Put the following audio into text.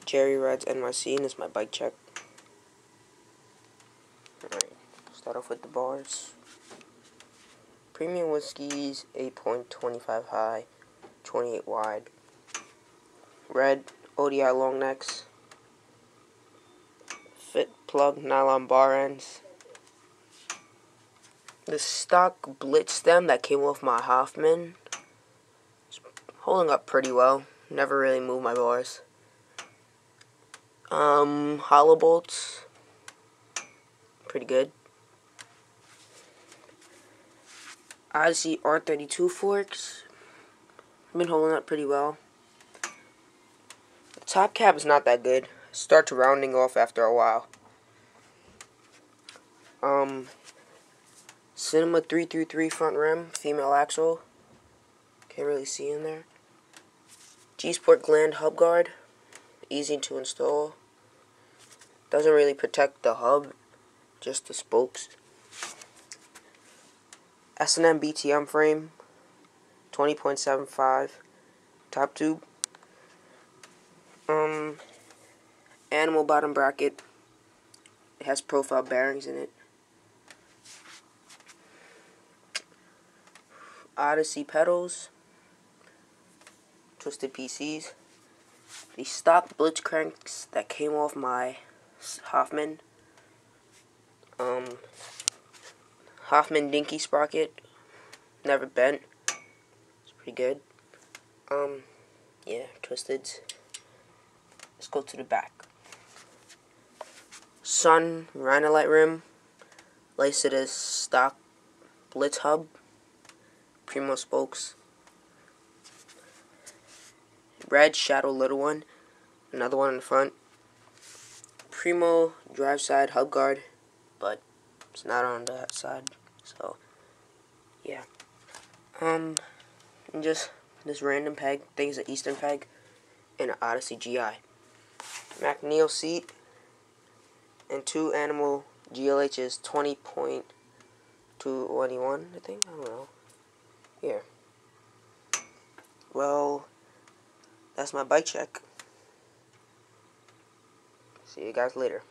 Jerry Rides NYC, and this is my bike check. Alright, start off with the bars. Premium Whiskies, 8.25 high, 28 wide. Red ODI long necks. Fit plug nylon bar ends. The stock Blitz stem that came off my Hoffman is holding up pretty well. Never really moved my bars. Hollow bolts, pretty good. Odyssey R32 forks, been holding up pretty well. The top cap is not that good. Starts rounding off after a while. Cinema 333 front rim, female axle. Can't really see in there. G-Sport Gland hub guard, easy to install. Doesn't really protect the hub, just the spokes. S&M BTM frame, 20.75 top tube. Animal bottom bracket. It has profile bearings in it. Odyssey pedals. Twisted PCs. The stock Blitz cranks that came off my Hoffman. Hoffman dinky sprocket. Never bent. It's pretty good. Yeah, twisted. Let's go to the back. Sun Rhinolite rim. Laced it as stock Blitz hub. Primo spokes. Red Shadow little one. Another one in the front. Primo drive side hub guard, but it's not on that side. So yeah. And just this random peg. I think it's an Eastern peg. And an Odyssey GI. McNeil seat. And two Animal GLHs 20.221, I think. I don't know. Here. Well, that's my bike check. See you guys later.